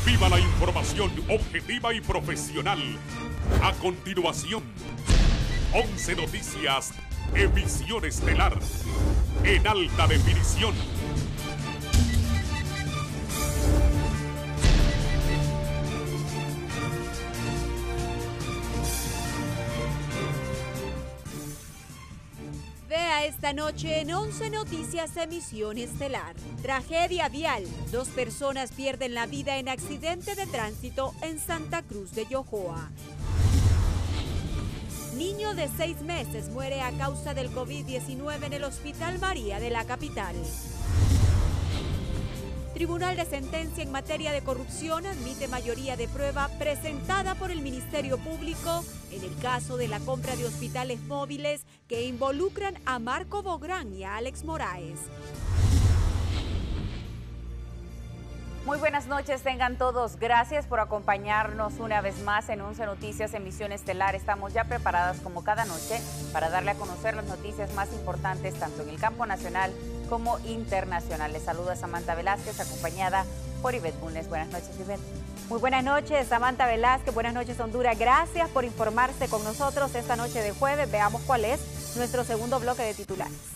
Viva la información objetiva y profesional. A continuación, 11 Noticias, emisión estelar, en alta definición. Vea esta noche en 11 Noticias, emisión estelar. Tragedia vial. 2 personas pierden la vida en accidente de tránsito en Santa Cruz de Yojoa. Niño de 6 meses muere a causa del COVID-19 en el Hospital María de la capital. Tribunal de Sentencia en materia de corrupción admite mayoría de prueba presentada por el Ministerio Público en el caso de la compra de hospitales móviles que involucran a Marco Bográn y a Alex Moraes. Muy buenas noches, tengan todos. Gracias por acompañarnos una vez más en 11 Noticias, emisión estelar. Estamos ya preparadas como cada noche para darle a conocer las noticias más importantes tanto en el campo nacional como internacional. Les saluda Samantha Velázquez, acompañada por Ivette Bulnes. Buenas noches, Ivette. Muy buenas noches, Samantha Velázquez. Buenas noches, Honduras. Gracias por informarse con nosotros esta noche de jueves. Veamos cuál es nuestro segundo bloque de titulares.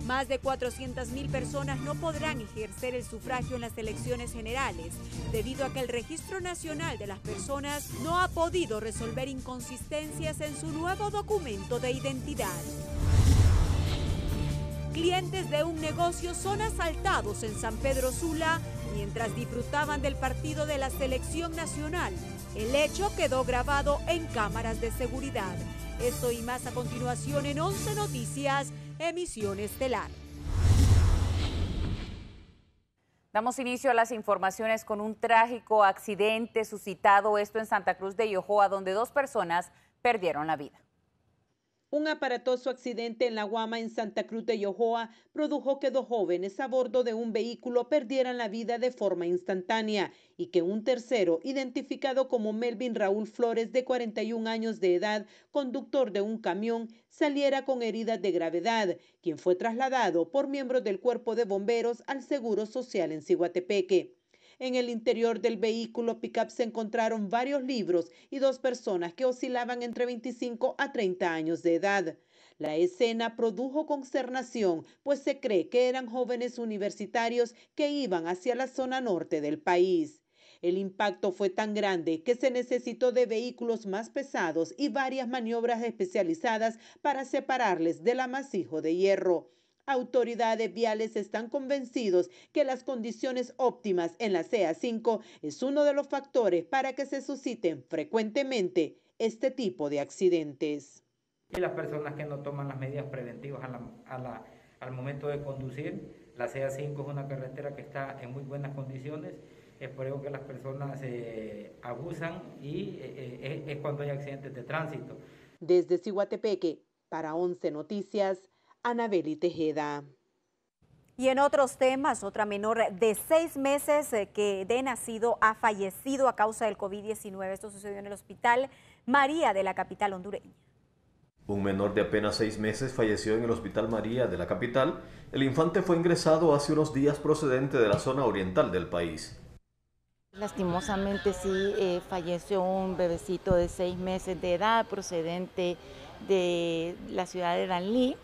Más de 400.000 personas no podrán ejercer el sufragio en las elecciones generales debido a que el Registro Nacional de las Personas no ha podido resolver inconsistencias en su nuevo documento de identidad. Clientes de un negocio son asaltados en San Pedro Sula mientras disfrutaban del partido de la Selección Nacional. El hecho quedó grabado en cámaras de seguridad. Esto y más a continuación en 11 Noticias, emisión estelar. Damos inicio a las informaciones con un trágico accidente suscitado, esto en Santa Cruz de Yojoa, donde 2 personas perdieron la vida. Un aparatoso accidente en La Guama, en Santa Cruz de Yojoa, produjo que 2 jóvenes a bordo de un vehículo perdieran la vida de forma instantánea y que un tercero, identificado como Melvin Raúl Flores, de 41 años de edad, conductor de un camión, saliera con heridas de gravedad, quien fue trasladado por miembros del Cuerpo de Bomberos al Seguro Social en Ciguatepeque. En el interior del vehículo pick-up se encontraron varios libros y 2 personas que oscilaban entre 25 a 30 años de edad. La escena produjo consternación, pues se cree que eran jóvenes universitarios que iban hacia la zona norte del país. El impacto fue tan grande que se necesitó de vehículos más pesados y varias maniobras especializadas para separarles del amasijo de hierro. Autoridades viales están convencidos que las condiciones óptimas en la CA5 es uno de los factores para que se susciten frecuentemente este tipo de accidentes. Y las personas que no toman las medidas preventivas al momento de conducir, la CA5 es una carretera que está en muy buenas condiciones. Espero que las personas abusan y es cuando hay accidentes de tránsito. Desde Ciguatepeque, para 11 Noticias, Anabeli Tejeda. Y en otros temas, otra menor de 6 meses que de nacido ha fallecido a causa del COVID-19. Esto sucedió en el Hospital María de la capital hondureña. Un menor de apenas 6 meses falleció en el Hospital María de la capital. El infante fue ingresado hace unos días procedente de la zona oriental del país. Lastimosamente sí, falleció un bebecito de 6 meses de edad procedente de la ciudad de Danlí.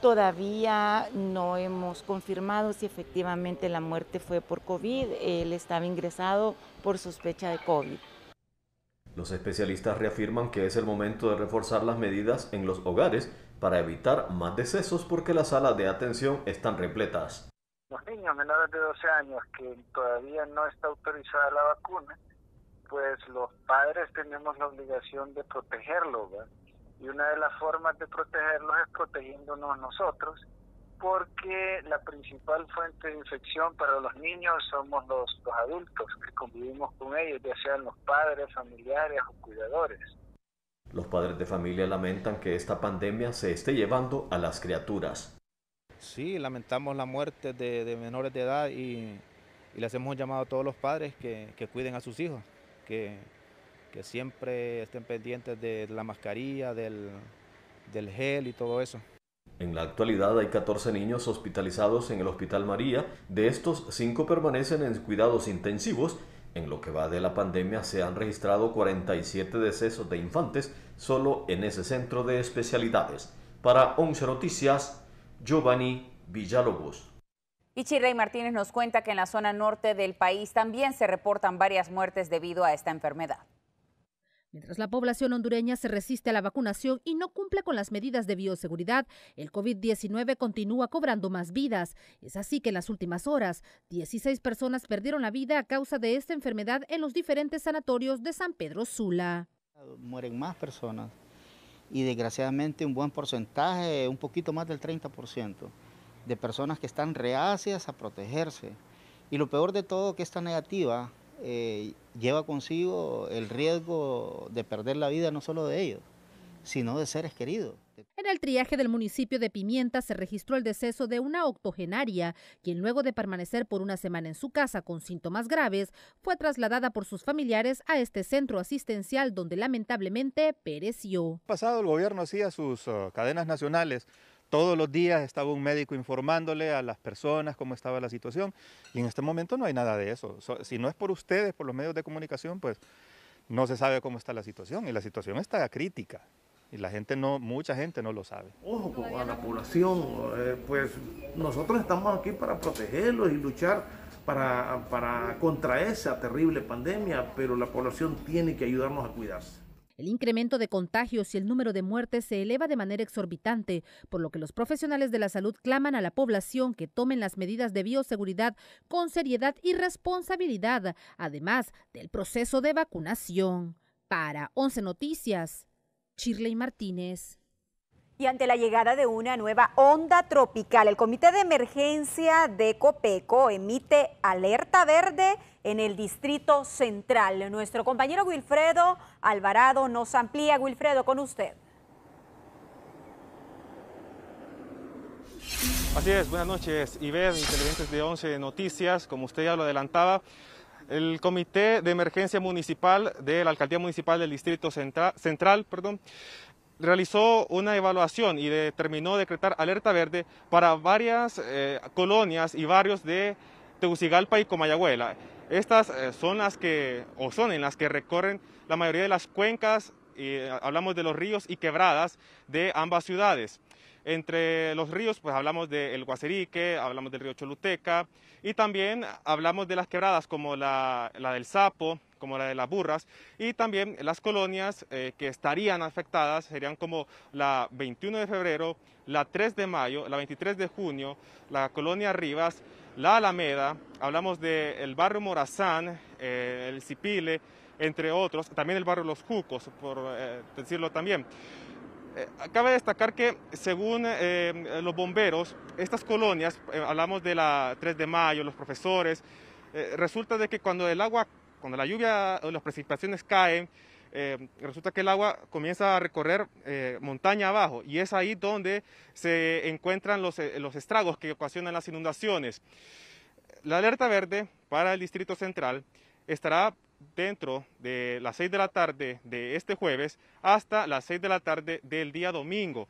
Todavía no hemos confirmado si efectivamente la muerte fue por COVID. Él estaba ingresado por sospecha de COVID. Los especialistas reafirman que es el momento de reforzar las medidas en los hogares para evitar más decesos porque las salas de atención están repletas. Los niños menores de 12 años que todavía no está autorizada la vacuna, pues los padres tenemos la obligación de protegerlos, ¿verdad? Y una de las formas de protegerlos es protegiéndonos nosotros, porque la principal fuente de infección para los niños somos los adultos que convivimos con ellos, ya sean los padres, familiares o cuidadores. Los padres de familia lamentan que esta pandemia se esté llevando a las criaturas. Sí, lamentamos la muerte de menores de edad y les hemos llamado a todos los padres que cuiden a sus hijos, que siempre estén pendientes de la mascarilla, del gel y todo eso. En la actualidad hay 14 niños hospitalizados en el Hospital María. De estos, 5 permanecen en cuidados intensivos, En lo que va de la pandemia se han registrado 47 decesos de infantes solo en ese centro de especialidades. Para 11 Noticias, Giovanni Villalobos. Y Chirley Martínez nos cuenta que en la zona norte del país también se reportan varias muertes debido a esta enfermedad. Mientras la población hondureña se resiste a la vacunación y no cumple con las medidas de bioseguridad, el COVID-19 continúa cobrando más vidas. Es así que en las últimas horas, 16 personas perdieron la vida a causa de esta enfermedad en los diferentes sanatorios de San Pedro Sula. Mueren más personas y desgraciadamente un buen porcentaje, un poquito más del 30%, de personas que están reacias a protegerse. Y lo peor de todo, que esta negativa lleva consigo el riesgo de perder la vida no solo de ellos, sino de seres queridos. En el triaje del municipio de Pimienta se registró el deceso de una octogenaria, quien luego de permanecer por una semana en su casa con síntomas graves, fue trasladada por sus familiares a este centro asistencial donde lamentablemente pereció. Pasado el gobierno hacía sus cadenas nacionales. Todos los días estaba un médico informándole a las personas cómo estaba la situación y en este momento no hay nada de eso. Si no es por ustedes, por los medios de comunicación, pues no se sabe cómo está la situación y la situación está crítica y la gente mucha gente no lo sabe. Ojo a la población, pues nosotros estamos aquí para protegerlos y luchar contra esa terrible pandemia, pero la población tiene que ayudarnos a cuidarse. El incremento de contagios y el número de muertes se eleva de manera exorbitante, por lo que los profesionales de la salud claman a la población que tomen las medidas de bioseguridad con seriedad y responsabilidad, además del proceso de vacunación. Para 11 Noticias, Chirley Martínez. Y ante la llegada de una nueva onda tropical, el Comité de Emergencia de Copeco emite alerta verde en el Distrito Central. Nuestro compañero Wilfredo Alvarado nos amplía. Wilfredo, con usted. Así es, buenas noches, Iber, televidentes de 11 Noticias. Como usted ya lo adelantaba, el Comité de Emergencia Municipal de la Alcaldía Municipal del Distrito Central, realizó una evaluación y determinó decretar alerta verde para varias colonias y barrios de Tegucigalpa y Comayagüela. Estas son en las que recorren la mayoría de las cuencas, hablamos de los ríos y quebradas de ambas ciudades. Entre los ríos, pues hablamos del Guacerique, hablamos del río Choluteca y también hablamos de las quebradas como la del Sapo, como la de las Burras, y también las colonias que estarían afectadas serían como la 21 de febrero, la 3 de mayo, la 23 de junio, la colonia Rivas, la Alameda, hablamos del barrio Morazán, el Cipile, entre otros, también el barrio Los Jucos, por decirlo también. Cabe destacar que según los bomberos, estas colonias, hablamos de la 3 de mayo, los profesores, resulta de que cuando la lluvia o las precipitaciones caen, resulta que el agua comienza a recorrer montaña abajo y es ahí donde se encuentran los estragos que ocasionan las inundaciones. La alerta verde para el Distrito Central estará dentro de las 6 de la tarde de este jueves hasta las 6 de la tarde del día domingo.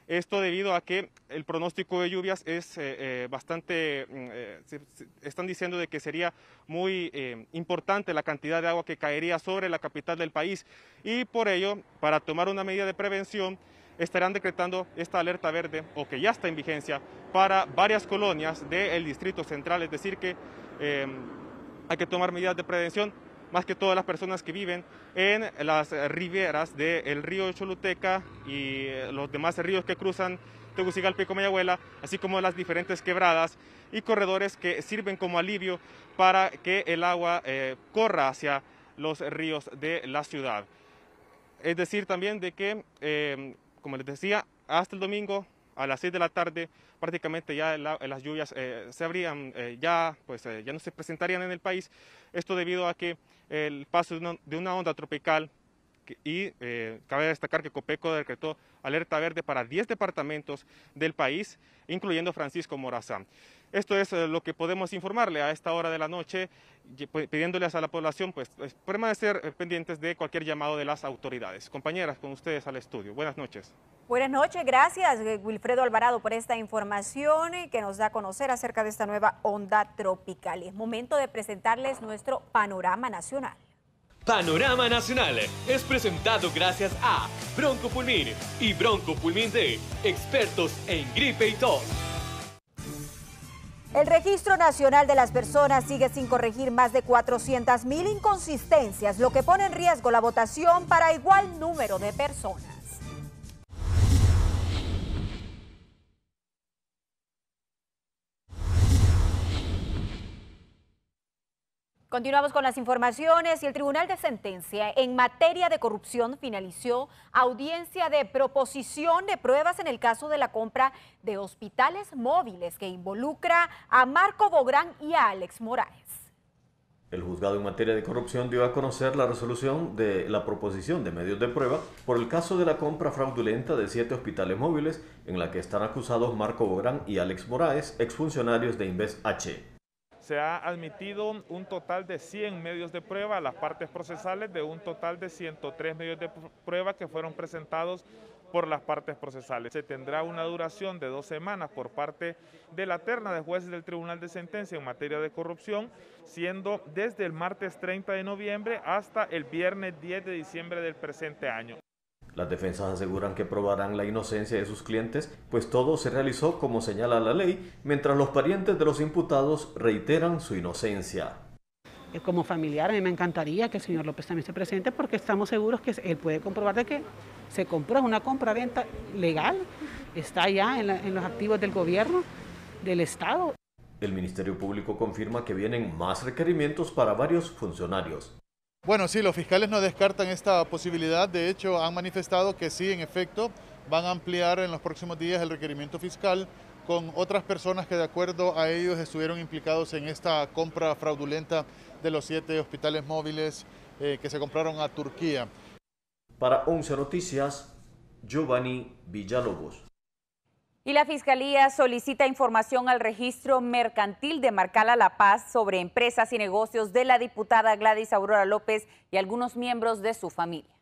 Esto debido a que el pronóstico de lluvias es están diciendo de que sería muy importante la cantidad de agua que caería sobre la capital del país y por ello, para tomar una medida de prevención, estarán decretando esta alerta verde, o que ya está en vigencia, para varias colonias del Distrito Central, es decir que hay que tomar medidas de prevención, más que todas las personas que viven en las riberas del río Choluteca y los demás ríos que cruzan Tegucigalpa y Comayagüela, así como las diferentes quebradas y corredores que sirven como alivio para que el agua corra hacia los ríos de la ciudad. Es decir también de que, como les decía, hasta el domingo a las 6 de la tarde prácticamente ya las lluvias se habrían, ya no se presentarían en el país. Esto debido a que el paso de una onda tropical y cabe destacar que Copeco decretó alerta verde para 10 departamentos del país, incluyendo Francisco Morazán. Esto es lo que podemos informarle a esta hora de la noche, pidiéndoles a la población pues permanecer pendientes de cualquier llamado de las autoridades. Compañeras, con ustedes al estudio. Buenas noches. Buenas noches, gracias Wilfredo Alvarado por esta información que nos da a conocer acerca de esta nueva onda tropical. Es momento de presentarles nuestro panorama nacional. Panorama Nacional es presentado gracias a Broncopulmin y Broncopulmin D, expertos en gripe y tos. El Registro Nacional de las Personas sigue sin corregir más de 400.000 inconsistencias, lo que pone en riesgo la votación para igual número de personas. Continuamos con las informaciones y el Tribunal de Sentencia en materia de corrupción finalizó audiencia de proposición de pruebas en el caso de la compra de hospitales móviles que involucra a Marco Bográn y a Alex Moraes. El juzgado en materia de corrupción dio a conocer la resolución de la proposición de medios de prueba por el caso de la compra fraudulenta de 7 hospitales móviles en la que están acusados Marco Bográn y Alex Moraes, exfuncionarios de Inves H. Se ha admitido un total de 100 medios de prueba a las partes procesales de un total de 103 medios de prueba que fueron presentados por las partes procesales. Se tendrá una duración de 2 semanas por parte de la terna de jueces del Tribunal de Sentencia en materia de corrupción, siendo desde el martes 30 de noviembre hasta el viernes 10 de diciembre del presente año. Las defensas aseguran que probarán la inocencia de sus clientes, pues todo se realizó como señala la ley, mientras los parientes de los imputados reiteran su inocencia. Como familiar, a mí me encantaría que el señor López también se presente, porque estamos seguros que él puede comprobar de que se compró, es una compra-venta legal, está allá en los activos del gobierno, del Estado. El Ministerio Público confirma que vienen más requerimientos para varios funcionarios. Bueno, sí, los fiscales no descartan esta posibilidad. De hecho, han manifestado que sí, en efecto, van a ampliar en los próximos días el requerimiento fiscal con otras personas que de acuerdo a ellos estuvieron implicados en esta compra fraudulenta de los 7 hospitales móviles que se compraron a Turquía. Para 11 Noticias, Giovanni Villalobos. Y la Fiscalía solicita información al registro mercantil de Marcala La Paz sobre empresas y negocios de la diputada Gladys Aurora López y algunos miembros de su familia.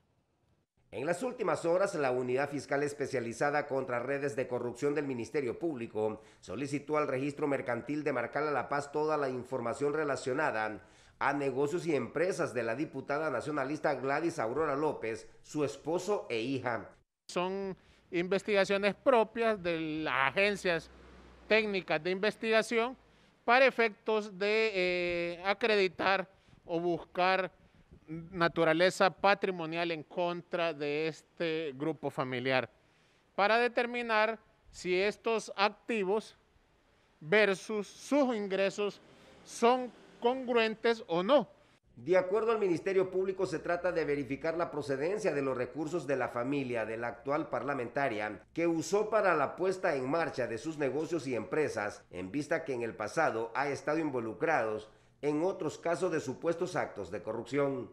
En las últimas horas, la Unidad Fiscal Especializada contra Redes de Corrupción del Ministerio Público solicitó al registro mercantil de Marcala La Paz toda la información relacionada a negocios y empresas de la diputada nacionalista Gladys Aurora López, su esposo e hija. Son investigaciones propias de las agencias técnicas de investigación para efectos de acreditar o buscar naturaleza patrimonial en contra de este grupo familiar, para determinar si estos activos versus sus ingresos son congruentes o no. De acuerdo al Ministerio Público, se trata de verificar la procedencia de los recursos de la familia de la actual parlamentaria que usó para la puesta en marcha de sus negocios y empresas, en vista que en el pasado ha estado involucrados en otros casos de supuestos actos de corrupción.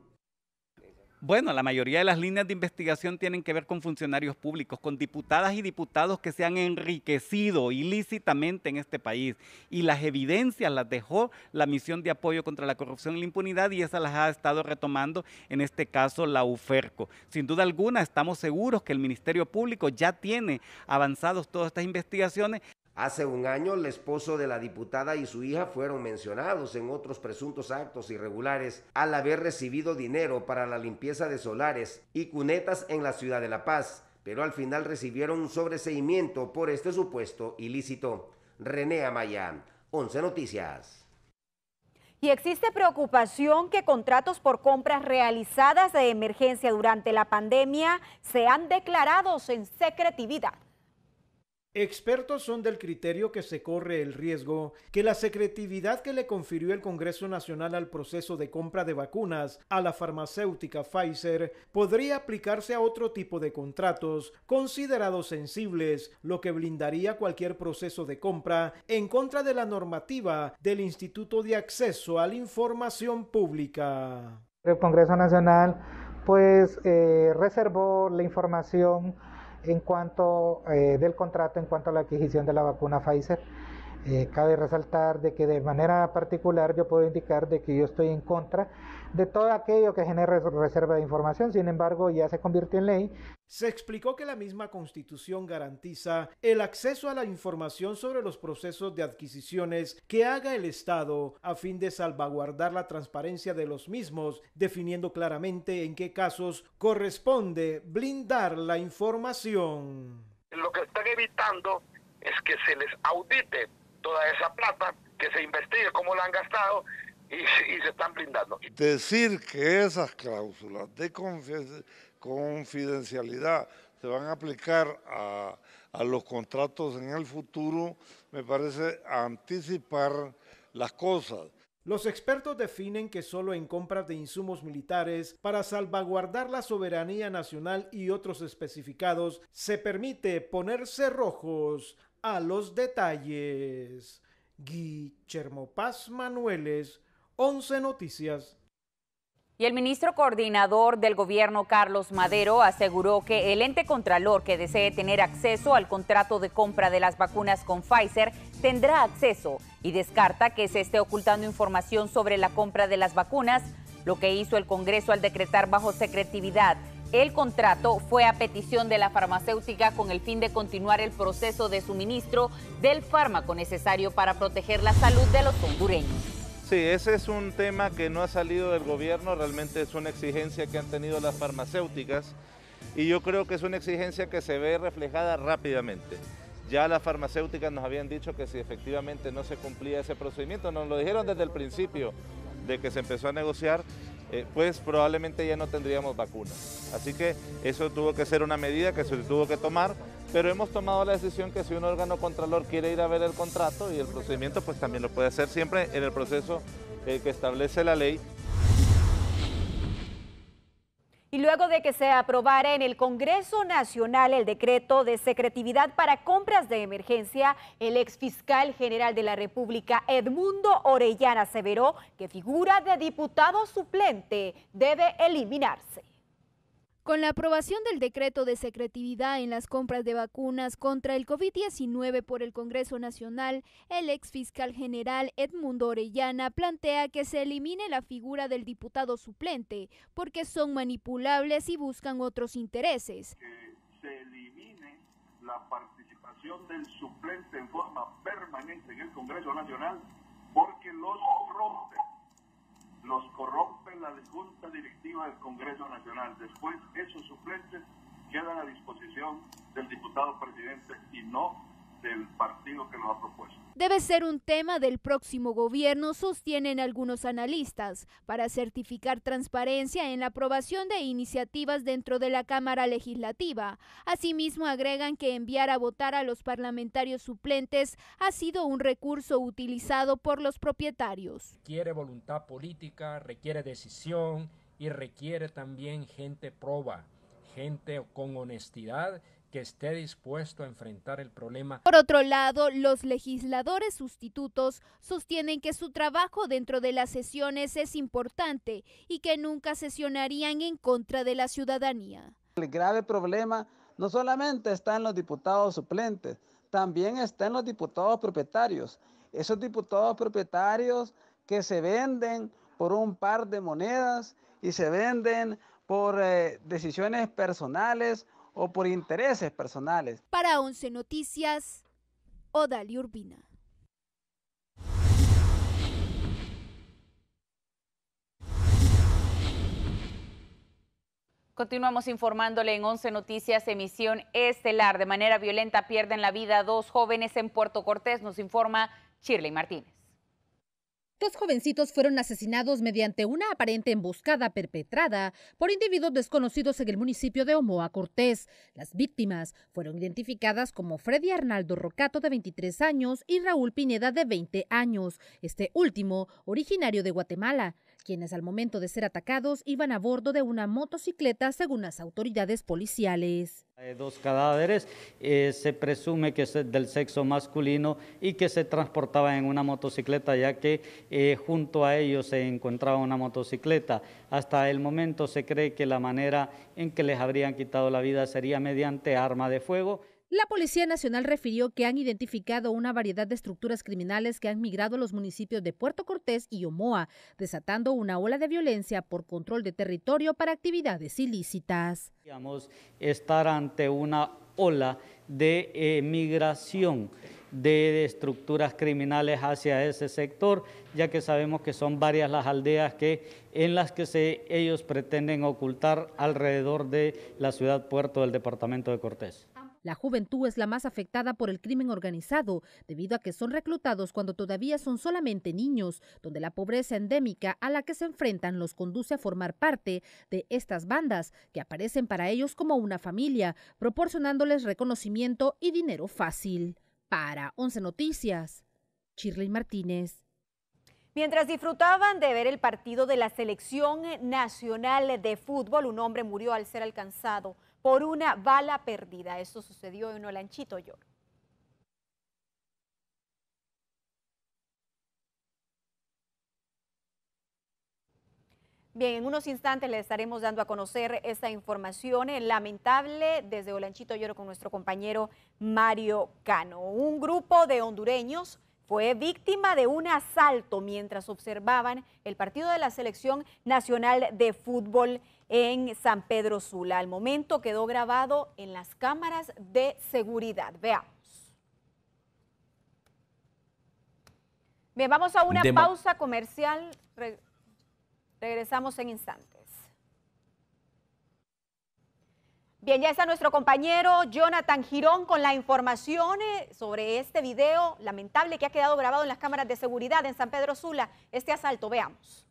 Bueno, la mayoría de las líneas de investigación tienen que ver con funcionarios públicos, con diputadas y diputados que se han enriquecido ilícitamente en este país. Y las evidencias las dejó la Misión de Apoyo contra la Corrupción y la Impunidad, y esas las ha estado retomando, en este caso la UFERCO. Sin duda alguna, estamos seguros que el Ministerio Público ya tiene avanzados todas estas investigaciones. Hace un año, el esposo de la diputada y su hija fueron mencionados en otros presuntos actos irregulares al haber recibido dinero para la limpieza de solares y cunetas en la ciudad de La Paz, pero al final recibieron un sobreseimiento por este supuesto ilícito. René Amaya, 11 Noticias. Y existe preocupación que contratos por compras realizadas de emergencia durante la pandemia sean declarados en secretividad. Expertos son del criterio que se corre el riesgo que la secretividad que le confirió el Congreso Nacional al proceso de compra de vacunas a la farmacéutica Pfizer podría aplicarse a otro tipo de contratos considerados sensibles, lo que blindaría cualquier proceso de compra en contra de la normativa del Instituto de Acceso a la Información Pública. El Congreso Nacional pues reservó la información en cuanto del contrato en cuanto a la adquisición de la vacuna Pfizer. Cabe resaltar de que de manera particular yo puedo indicar de que yo estoy en contra de todo aquello que genere reserva de información, sin embargo ya se convirtió en ley. Se explicó que la misma Constitución garantiza el acceso a la información sobre los procesos de adquisiciones que haga el Estado a fin de salvaguardar la transparencia de los mismos, definiendo claramente en qué casos corresponde blindar la información. Lo que están evitando es que se les audite toda esa plata, que se investigue cómo la han gastado y se están blindando. Decir que esas cláusulas de confidencialidad se van a aplicar a los contratos en el futuro, me parece anticipar las cosas. Los expertos definen que solo en compras de insumos militares para salvaguardar la soberanía nacional y otros especificados se permite ponerse rojos a los detalles. Guillermo Paz Manueles, 11 Noticias. Y el ministro coordinador del gobierno, Carlos Madero, aseguró que el ente contralor que desee tener acceso al contrato de compra de las vacunas con Pfizer tendrá acceso y descarta que se esté ocultando información sobre la compra de las vacunas, lo que hizo el Congreso al decretar bajo secretividad el contrato fue a petición de la farmacéutica con el fin de continuar el proceso de suministro del fármaco necesario para proteger la salud de los hondureños. Sí, ese es un tema que no ha salido del gobierno, realmente es una exigencia que han tenido las farmacéuticas y yo creo que es una exigencia que se ve reflejada rápidamente. Ya las farmacéuticas nos habían dicho que si efectivamente no se cumplía ese procedimiento, nos lo dijeron desde el principio de que se empezó a negociar, pues probablemente ya no tendríamos vacunas. Así que eso tuvo que ser una medida que se tuvo que tomar, pero hemos tomado la decisión que si un órgano contralor quiere ir a ver el contrato y el procedimiento, pues también lo puede hacer siempre en el proceso que establece la ley. Y luego de que se aprobara en el Congreso Nacional el decreto de secretividad para compras de emergencia, el exfiscal general de la República, Edmundo Orellana, aseveró que figura de diputado suplente debe eliminarse. Con la aprobación del decreto de secretividad en las compras de vacunas contra el COVID-19 por el Congreso Nacional, el exfiscal general Edmundo Orellana plantea que se elimine la figura del diputado suplente porque son manipulables y buscan otros intereses. Que se elimine la participación del suplente en forma permanente en el Congreso Nacional porque los corrompe la Junta Directiva del Congreso Nacional. Después esos suplentes quedan a disposición del diputado presidente y no del partido que los ha propuesto. Debe ser un tema del próximo gobierno, sostienen algunos analistas, para certificar transparencia en la aprobación de iniciativas dentro de la Cámara Legislativa. Asimismo, agregan que enviar a votar a los parlamentarios suplentes ha sido un recurso utilizado por los propietarios. Requiere voluntad política, requiere decisión y requiere también gente proba, gente con honestidad, que esté dispuesto a enfrentar el problema. Por otro lado, los legisladores sustitutos sostienen que su trabajo dentro de las sesiones es importante y que nunca sesionarían en contra de la ciudadanía. El grave problema no solamente está en los diputados suplentes, también está en los diputados propietarios. Esos diputados propietarios que se venden por un par de monedas y se venden por decisiones personales o por intereses personales. Para 11 Noticias, Odalia Urbina. Continuamos informándole en 11 Noticias, emisión estelar. De manera violenta pierden la vida 2 jóvenes en Puerto Cortés, nos informa Shirley Martínez. 2 jovencitos fueron asesinados mediante una aparente emboscada perpetrada por individuos desconocidos en el municipio de Omoa Cortés. Las víctimas fueron identificadas como Freddy Arnaldo Rocato, de 23 años, y Raúl Pineda, de 20 años, este último originario de Guatemala. quienes al momento de ser atacados iban a bordo de una motocicleta, según las autoridades policiales. Hay 2 cadáveres, se presume que es del sexo masculino y que se transportaban en una motocicleta, ya que junto a ellos se encontraba una motocicleta. Hasta el momento se cree que la manera en que les habrían quitado la vida sería mediante arma de fuego. La Policía Nacional refirió que han identificado una variedad de estructuras criminales que han migrado a los municipios de Puerto Cortés y Omoa, desatando una ola de violencia por control de territorio para actividades ilícitas. Podríamos estar ante una ola de migración de estructuras criminales hacia ese sector, ya que sabemos que son varias las aldeas en las que ellos pretenden ocultar alrededor de la ciudad puerto del departamento de Cortés. La juventud es la más afectada por el crimen organizado, debido a que son reclutados cuando todavía son solamente niños, donde la pobreza endémica a la que se enfrentan los conduce a formar parte de estas bandas, que aparecen para ellos como una familia, proporcionándoles reconocimiento y dinero fácil. Para 11 Noticias, Shirley Martínez. Mientras disfrutaban de ver el partido de la Selección Nacional de Fútbol, un hombre murió al ser alcanzado por una bala perdida. Esto sucedió en Olanchito, York. Bien, en unos instantes le estaremos dando a conocer esta información lamentable desde Olanchito, York, con nuestro compañero Mario Cano. Un grupo de hondureños fue víctima de un asalto mientras observaban el partido de la Selección Nacional de Fútbol en San Pedro Sula. Al momento quedó grabado en las cámaras de seguridad. Veamos. Bien, vamos a una pausa comercial. Regresamos en instantes. Bien, ya está nuestro compañero Jonathan Girón con la información sobre este video lamentable que ha quedado grabado en las cámaras de seguridad en San Pedro Sula. Este asalto, veamos.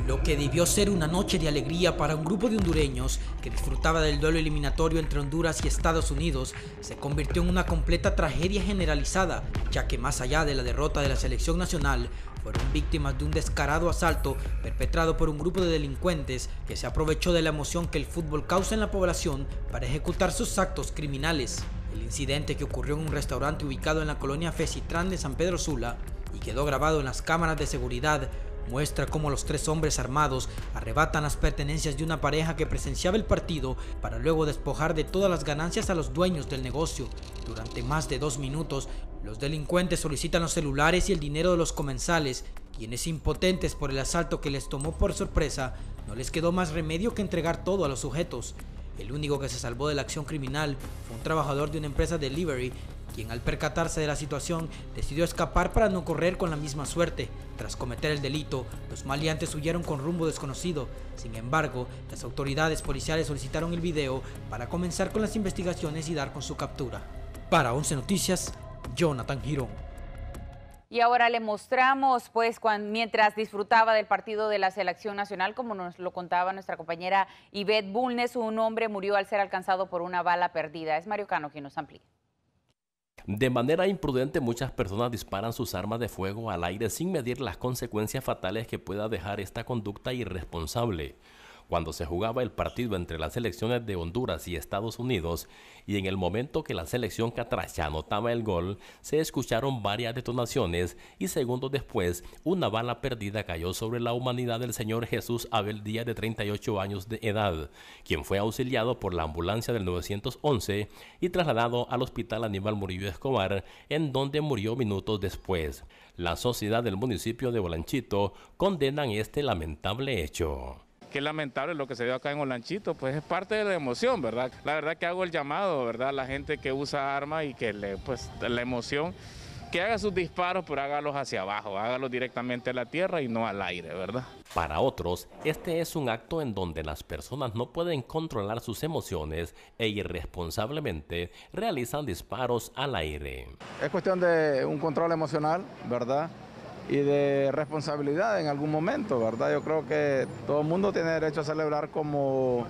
Lo que debió ser una noche de alegría para un grupo de hondureños que disfrutaba del duelo eliminatorio entre Honduras y Estados Unidos se convirtió en una completa tragedia generalizada, ya que más allá de la derrota de la selección nacional, fueron víctimas de un descarado asalto perpetrado por un grupo de delincuentes que se aprovechó de la emoción que el fútbol causa en la población para ejecutar sus actos criminales. El incidente, que ocurrió en un restaurante ubicado en la colonia Fecitrán de San Pedro Sula y quedó grabado en las cámaras de seguridad, muestra cómo los 3 hombres armados arrebatan las pertenencias de una pareja que presenciaba el partido para luego despojar de todas las ganancias a los dueños del negocio. Durante más de 2 minutos, los delincuentes solicitan los celulares y el dinero de los comensales, quienes, impotentes por el asalto que les tomó por sorpresa, no les quedó más remedio que entregar todo a los sujetos. El único que se salvó de la acción criminal fue un trabajador de una empresa de delivery, quien al percatarse de la situación decidió escapar para no correr con la misma suerte. Tras cometer el delito, los maleantes huyeron con rumbo desconocido. Sin embargo, las autoridades policiales solicitaron el video para comenzar con las investigaciones y dar con su captura. Para 11 Noticias, Jonathan Girón. Y ahora le mostramos, pues, mientras disfrutaba del partido de la Selección Nacional, como nos lo contaba nuestra compañera Ivette Bulnes, un hombre murió al ser alcanzado por una bala perdida. Es Mario Cano quien nos amplía. De manera imprudente, muchas personas disparan sus armas de fuego al aire sin medir las consecuencias fatales que pueda dejar esta conducta irresponsable. Cuando se jugaba el partido entre las selecciones de Honduras y Estados Unidos, y en el momento que la selección catracha anotaba el gol, se escucharon varias detonaciones y segundos después, una bala perdida cayó sobre la humanidad del señor Jesús Abel Díaz, de 38 años de edad, quien fue auxiliado por la ambulancia del 911 y trasladado al hospital Aníbal Murillo Escobar, en donde murió minutos después. La sociedad del municipio de Olanchito condenan este lamentable hecho. Qué lamentable lo que se dio acá en Olanchito, pues es parte de la emoción, ¿verdad? La verdad que hago el llamado, ¿verdad? La gente que usa armas y que la emoción, que haga sus disparos, pero hágalos hacia abajo, hágalos directamente a la tierra y no al aire, ¿verdad? Para otros, este es un acto en donde las personas no pueden controlar sus emociones e irresponsablemente realizan disparos al aire. Es cuestión de un control emocional, ¿verdad? Y de responsabilidad en algún momento, ¿verdad? Yo creo que todo el mundo tiene derecho a celebrar como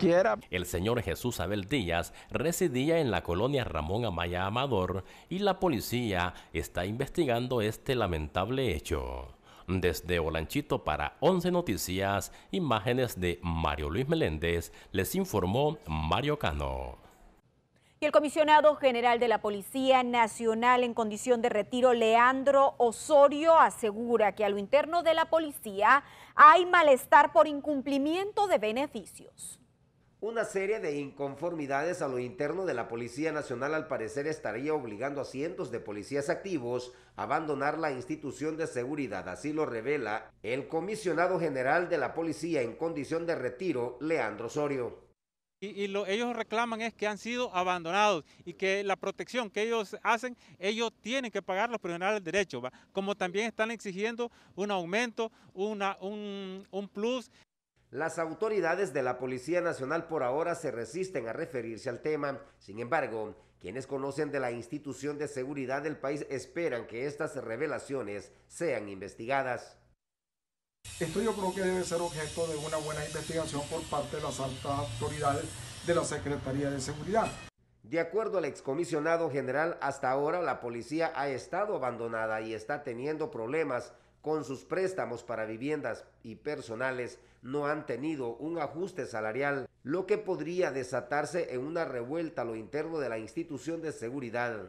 quiera. El señor Jesús Abel Díaz residía en la colonia Ramón Amaya Amador y la policía está investigando este lamentable hecho. Desde Olanchito para 11 Noticias, imágenes de Mario Luis Meléndez, les informó Mario Cano. Y el comisionado general de la Policía Nacional en condición de retiro, Leandro Osorio, asegura que a lo interno de la policía hay malestar por incumplimiento de beneficios. Una serie de inconformidades a lo interno de la Policía Nacional al parecer estaría obligando a cientos de policías activos a abandonar la institución de seguridad. Así lo revela el comisionado general de la Policía en condición de retiro, Leandro Osorio. Ellos reclaman es que han sido abandonados y que la protección que ellos hacen, ellos tienen que pagar los profesionales del derecho, ¿va? Como también están exigiendo un aumento, un plus. Las autoridades de la Policía Nacional por ahora se resisten a referirse al tema. Sin embargo, quienes conocen de la institución de seguridad del país esperan que estas revelaciones sean investigadas. Esto yo creo que debe ser objeto de una buena investigación por parte de las altas autoridades de la Secretaría de Seguridad. De acuerdo al excomisionado general, hasta ahora la policía ha estado abandonada y está teniendo problemas con sus préstamos para viviendas y personales. No han tenido un ajuste salarial, lo que podría desatarse en una revuelta a lo interno de la institución de seguridad.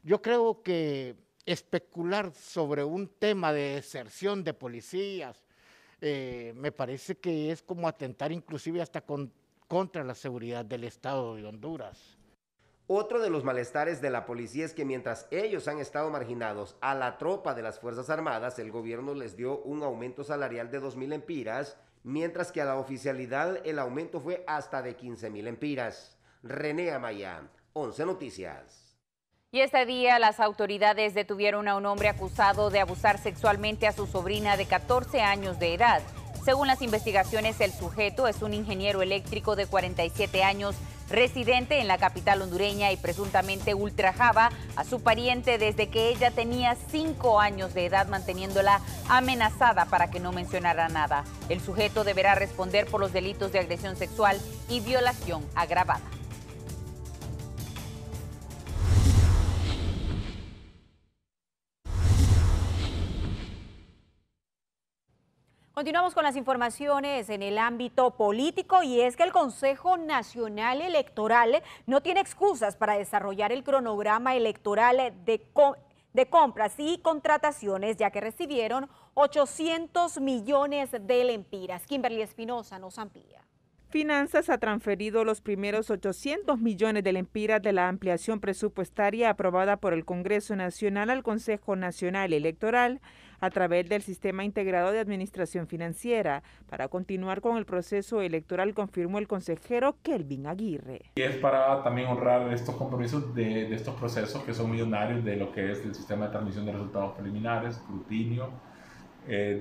Yo creo que especular sobre un tema de deserción de policías me parece que es como atentar inclusive hasta contra la seguridad del Estado de Honduras. Otro de los malestares de la policía es que mientras ellos han estado marginados a la tropa de las Fuerzas Armadas, el gobierno les dio un aumento salarial de 2.000 empiras, mientras que a la oficialidad el aumento fue hasta de 15.000 empiras. René Amaya, 11 Noticias. Y este día las autoridades detuvieron a un hombre acusado de abusar sexualmente a su sobrina de 14 años de edad. Según las investigaciones, el sujeto es un ingeniero eléctrico de 47 años, residente en la capital hondureña y presuntamente ultrajaba a su pariente desde que ella tenía 5 años de edad, manteniéndola amenazada para que no mencionara nada. El sujeto deberá responder por los delitos de agresión sexual y violación agravada. Continuamos con las informaciones en el ámbito político y es que el Consejo Nacional Electoral no tiene excusas para desarrollar el cronograma electoral de compras y contrataciones, ya que recibieron 800 millones de lempiras. Kimberly Espinosa nos amplía. Finanzas ha transferido los primeros 800 millones de lempiras de la ampliación presupuestaria aprobada por el Congreso Nacional al Consejo Nacional Electoral a través del Sistema Integrado de Administración Financiera para continuar con el proceso electoral, confirmó el consejero Kelvin Aguirre. Y es para también honrar estos compromisos de estos procesos que son millonarios de lo que es el sistema de transmisión de resultados preliminares, escrutinio,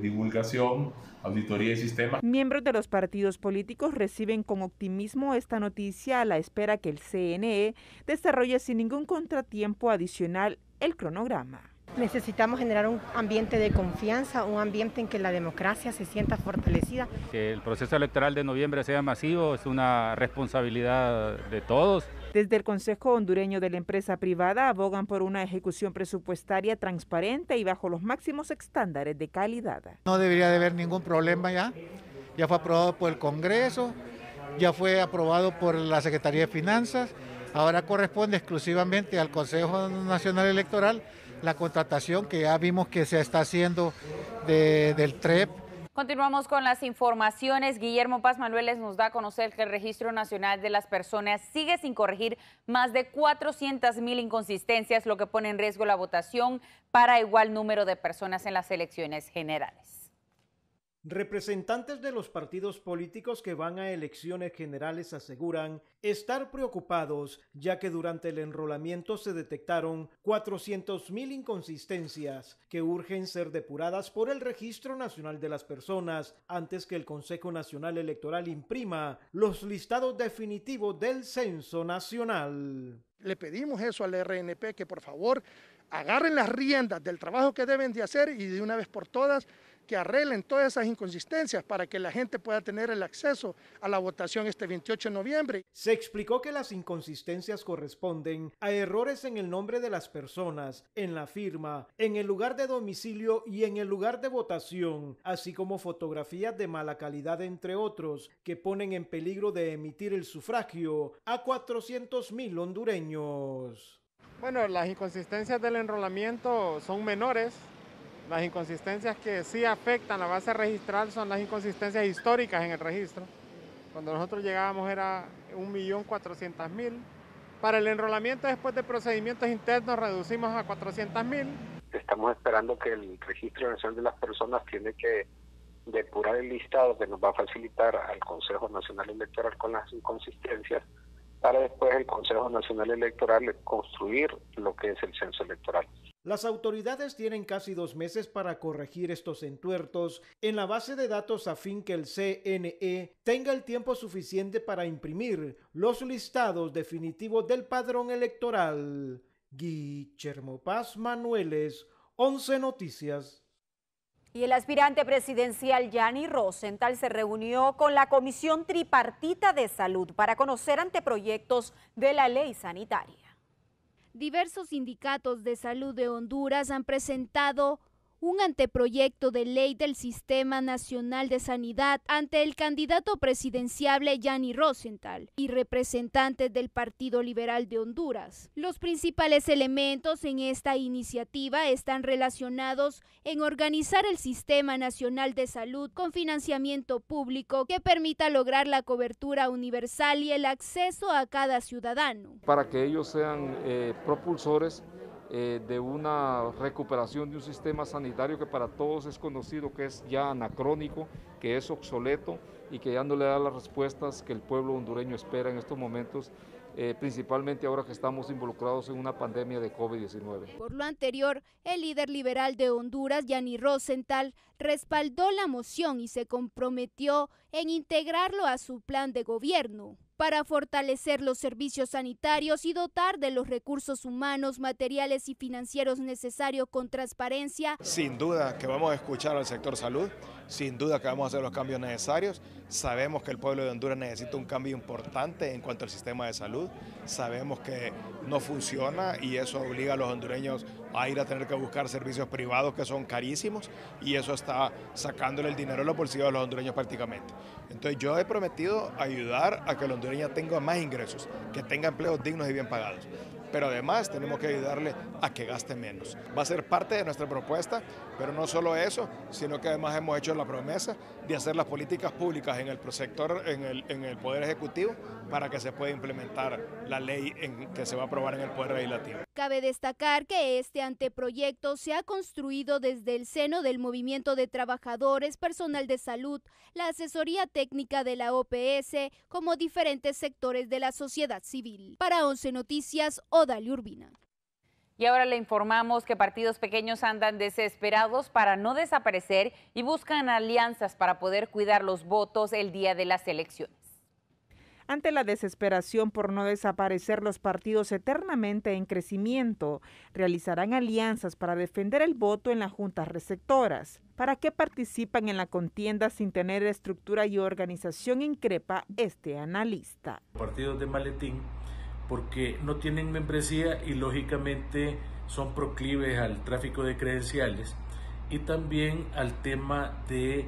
divulgación, auditoría y sistema. Miembros de los partidos políticos reciben con optimismo esta noticia a la espera que el CNE desarrolle sin ningún contratiempo adicional el cronograma. Necesitamos generar un ambiente de confianza, un ambiente en que la democracia se sienta fortalecida. Que el proceso electoral de noviembre sea masivo es una responsabilidad de todos. Desde el Consejo Hondureño de la Empresa Privada abogan por una ejecución presupuestaria transparente y bajo los máximos estándares de calidad. No debería de haber ningún problema ya fue aprobado por el Congreso, ya fue aprobado por la Secretaría de Finanzas, ahora corresponde exclusivamente al Consejo Nacional Electoral la contratación que ya vimos que se está haciendo del TREP. Continuamos con las informaciones. Guillermo Paz Manueles nos da a conocer que el Registro Nacional de las Personas sigue sin corregir más de 400,000 inconsistencias, lo que pone en riesgo la votación para igual número de personas en las elecciones generales. Representantes de los partidos políticos que van a elecciones generales aseguran estar preocupados, ya que durante el enrolamiento se detectaron 400,000 inconsistencias que urgen ser depuradas por el Registro Nacional de las Personas antes que el Consejo Nacional Electoral imprima los listados definitivos del Censo Nacional. Le pedimos eso al RNP, que por favor agarren las riendas del trabajo que deben de hacer y de una vez por todas que arreglen todas esas inconsistencias para que la gente pueda tener el acceso a la votación este 28 de noviembre. Se explicó que las inconsistencias corresponden a errores en el nombre de las personas, en la firma, en el lugar de domicilio y en el lugar de votación, así como fotografías de mala calidad, entre otros, que ponen en peligro de emitir el sufragio a 400.000 hondureños. Bueno, las inconsistencias del enrolamiento son menores. Las inconsistencias que sí afectan la base registral son las inconsistencias históricas en el registro. Cuando nosotros llegábamos era 1.400.000. Para el enrolamiento después de procedimientos internos reducimos a 400.000. Estamos esperando que el Registro Nacional de las Personas tiene que depurar el listado que nos va a facilitar al Consejo Nacional Electoral con las inconsistencias, para después el Consejo Nacional Electoral construir lo que es el censo electoral. Las autoridades tienen casi 2 meses para corregir estos entuertos en la base de datos a fin que el CNE tenga el tiempo suficiente para imprimir los listados definitivos del padrón electoral. Guillermo Paz Manueles, 11 Noticias. Y el aspirante presidencial Yanni Rosenthal se reunió con la Comisión Tripartita de Salud para conocer anteproyectos de la ley sanitaria. Diversos sindicatos de salud de Honduras han presentado un anteproyecto de ley del Sistema Nacional de Sanidad ante el candidato presidenciable Yanni Rosenthal y representantes del Partido Liberal de Honduras. Los principales elementos en esta iniciativa están relacionados en organizar el Sistema Nacional de Salud con financiamiento público que permita lograr la cobertura universal y el acceso a cada ciudadano. Para que ellos sean propulsores de una recuperación de un sistema sanitario que para todos es conocido que es ya anacrónico, que es obsoleto y que ya no le da las respuestas que el pueblo hondureño espera en estos momentos, principalmente ahora que estamos involucrados en una pandemia de COVID-19. Por lo anterior, el líder liberal de Honduras, Yanni Rosenthal, respaldó la moción y se comprometió en integrarlo a su plan de gobierno para fortalecer los servicios sanitarios y dotar de los recursos humanos, materiales y financieros necesarios con transparencia. Sin duda que vamos a escuchar al sector salud, sin duda que vamos a hacer los cambios necesarios. Sabemos que el pueblo de Honduras necesita un cambio importante en cuanto al sistema de salud. Sabemos que no funciona y eso obliga a los hondureños a ir a tener que buscar servicios privados que son carísimos y eso está sacándole el dinero de los bolsillos de los hondureños prácticamente. Entonces yo he prometido ayudar a que el hondureño tenga más ingresos, que tenga empleos dignos y bien pagados. Pero además tenemos que ayudarle a que gaste menos. Va a ser parte de nuestra propuesta, pero no solo eso, sino que además hemos hecho la promesa de hacer las políticas públicas en el sector, en el Poder Ejecutivo, para que se pueda implementar la ley que se va a aprobar en el Poder Legislativo. Cabe destacar que este anteproyecto se ha construido desde el seno del movimiento de trabajadores, personal de salud, la asesoría técnica de la OPS, como diferentes sectores de la sociedad civil. Para 11 Noticias, Odalia Urbina. Y ahora le informamos que partidos pequeños andan desesperados para no desaparecer y buscan alianzas para poder cuidar los votos el día de las elecciones. Ante la desesperación por no desaparecer los partidos eternamente en crecimiento, realizarán alianzas para defender el voto en las juntas receptoras. ¿Para qué participan en la contienda sin tener estructura y organización? Increpa este analista. Partidos de maletín, porque no tienen membresía y lógicamente son proclives al tráfico de credenciales y también al tema de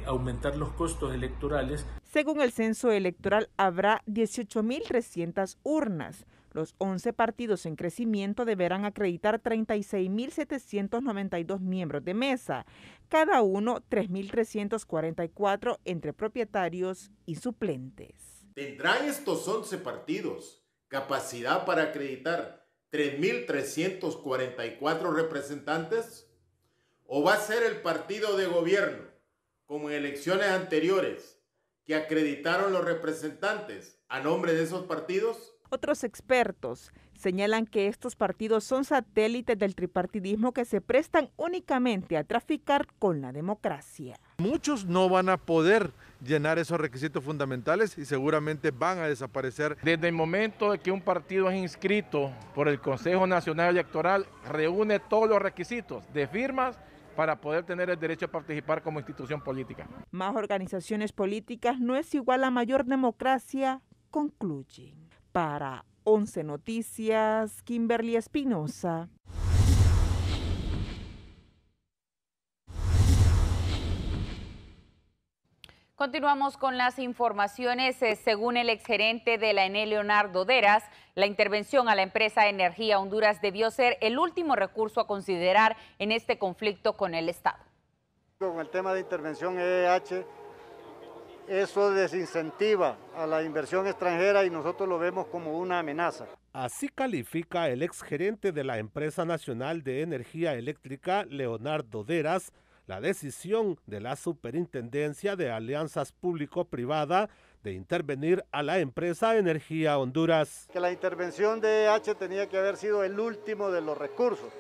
aumentar los costos electorales. Según el censo electoral, habrá 18.300 urnas. Los 11 partidos en crecimiento deberán acreditar 36.792 miembros de mesa, cada uno 3.344 entre propietarios y suplentes. ¿Tendrán estos 11 partidos capacidad para acreditar 3.344 representantes? ¿O va a ser el partido de gobierno, como en elecciones anteriores, que acreditaron los representantes a nombre de esos partidos? Otros expertos señalan que estos partidos son satélites del tripartidismo que se prestan únicamente a traficar con la democracia. Muchos no van a poder llenar esos requisitos fundamentales y seguramente van a desaparecer. Desde el momento de que un partido es inscrito por el Consejo Nacional Electoral, reúne todos los requisitos de firmas para poder tener el derecho a participar como institución política. Más organizaciones políticas no es igual a mayor democracia, concluyen. Para 11 Noticias, Kimberly Espinosa. Continuamos con las informaciones. Según el exgerente de la ENE, Leonardo Deras, la intervención a la empresa Energía Honduras debió ser el último recurso a considerar en este conflicto con el Estado. Con el tema de intervención EEH, eso desincentiva a la inversión extranjera y nosotros lo vemos como una amenaza. Así califica el exgerente de la Empresa Nacional de Energía Eléctrica, Leonardo Deras, la decisión de la Superintendencia de Alianzas Público-Privada de intervenir a la empresa Energía Honduras. Que la intervención de EH tenía que haber sido el último de los recursos,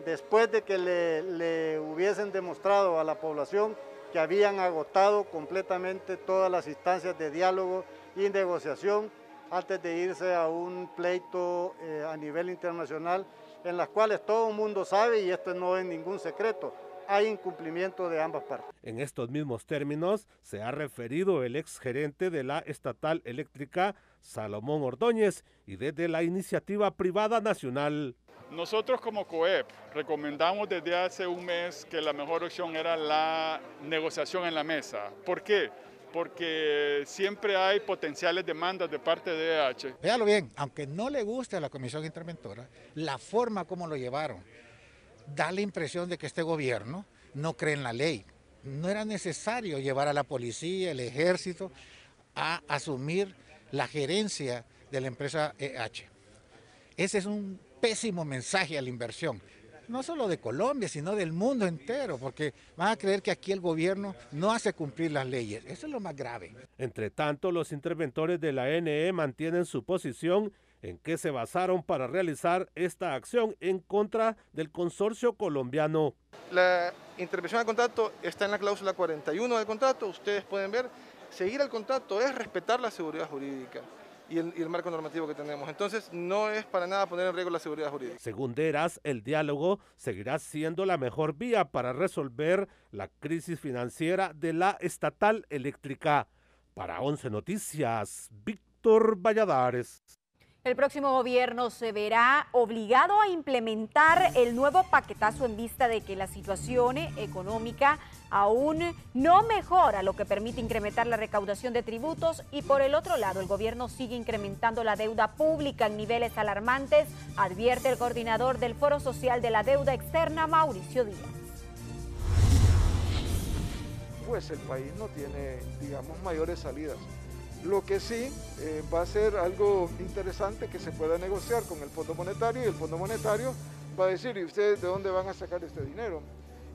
después de que le hubiesen demostrado a la población que habían agotado completamente todas las instancias de diálogo y negociación antes de irse a un pleito a nivel internacional, en las cuales todo el mundo sabe, y esto no es ningún secreto, hay incumplimiento de ambas partes. En estos mismos términos se ha referido el exgerente de la Estatal Eléctrica, Salomón Ordóñez, y desde la Iniciativa Privada Nacional. Nosotros como COEP recomendamos desde hace un mes que la mejor opción era la negociación en la mesa. ¿Por qué? Porque siempre hay potenciales demandas de parte de EH. Véalo bien, aunque no le guste a la Comisión Interventora, la forma como lo llevaron da la impresión de que este gobierno no cree en la ley. No era necesario llevar a la policía, el ejército, a asumir la gerencia de la empresa EH. Ese es un pésimo mensaje a la inversión, no solo de Colombia, sino del mundo entero, porque van a creer que aquí el gobierno no hace cumplir las leyes. Eso es lo más grave. Entre tanto, los interventores de la ENE mantienen su posición en que se basaron para realizar esta acción en contra del consorcio colombiano. La intervención al contrato está en la cláusula 41 del contrato. Ustedes pueden ver, seguir el contrato es respetar la seguridad jurídica y el marco normativo que tenemos. Entonces no es para nada poner en riesgo la seguridad jurídica. Según Deras, el diálogo seguirá siendo la mejor vía para resolver la crisis financiera de la Estatal Eléctrica. Para 11 Noticias, Víctor Valladares. El próximo gobierno se verá obligado a implementar el nuevo paquetazo en vista de que la situación económica aún no mejora, lo que permite incrementar la recaudación de tributos, y por el otro lado el gobierno sigue incrementando la deuda pública en niveles alarmantes, advierte el coordinador del Foro Social de la Deuda Externa, Mauricio Díaz. Pues el país no tiene, digamos, mayores salidas. Lo que sí va a ser algo interesante que se pueda negociar con el Fondo Monetario, y el Fondo Monetario va a decir, ¿y ustedes de dónde van a sacar este dinero?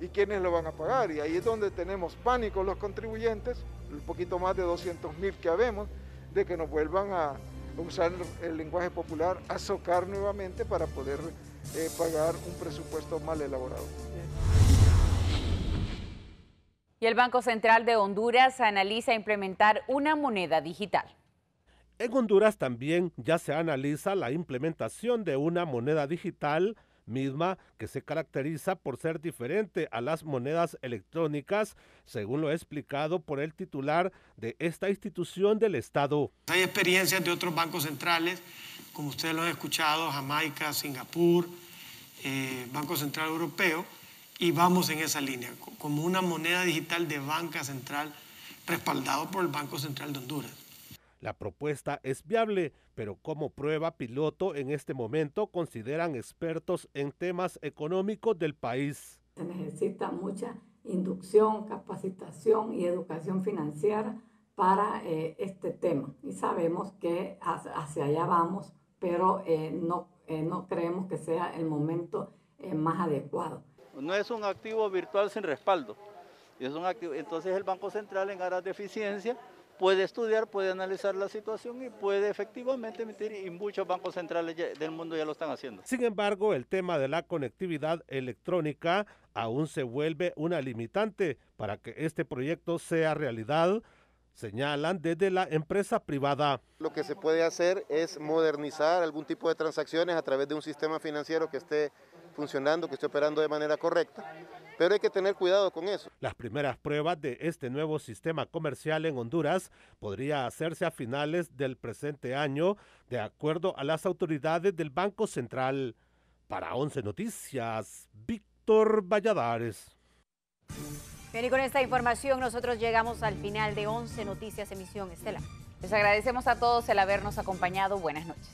¿Y quiénes lo van a pagar? Y ahí es donde tenemos pánico los contribuyentes, un poquito más de 200.000 que habemos, de que nos vuelvan a usar el lenguaje popular, a socar nuevamente para poder pagar un presupuesto mal elaborado. Y el Banco Central de Honduras analiza implementar una moneda digital. En Honduras también ya se analiza la implementación de una moneda digital, misma que se caracteriza por ser diferente a las monedas electrónicas, según lo explicado por el titular de esta institución del Estado. Hay experiencias de otros bancos centrales, como ustedes lo han escuchado, Jamaica, Singapur, Banco Central Europeo, y vamos en esa línea, como una moneda digital de banca central respaldado por el Banco Central de Honduras. La propuesta es viable, pero como prueba piloto en este momento consideran expertos en temas económicos del país. Se necesita mucha inducción, capacitación y educación financiera para este tema. Y sabemos que hacia allá vamos, pero no creemos que sea el momento más adecuado. No es un activo virtual sin respaldo. Entonces el Banco Central, en aras de eficiencia, puede estudiar, puede analizar la situación y puede efectivamente emitir, y muchos bancos centrales del mundo ya lo están haciendo. Sin embargo, el tema de la conectividad electrónica aún se vuelve una limitante para que este proyecto sea realidad, señalan desde la empresa privada. Lo que se puede hacer es modernizar algún tipo de transacciones a través de un sistema financiero que esté funcionando, que esté operando de manera correcta, pero hay que tener cuidado con eso. Las primeras pruebas de este nuevo sistema comercial en Honduras podría hacerse a finales del presente año, de acuerdo a las autoridades del Banco Central. Para 11 Noticias, Víctor Valladares. Bien, y con esta información nosotros llegamos al final de 11 Noticias, emisión estelar. Les agradecemos a todos el habernos acompañado. Buenas noches.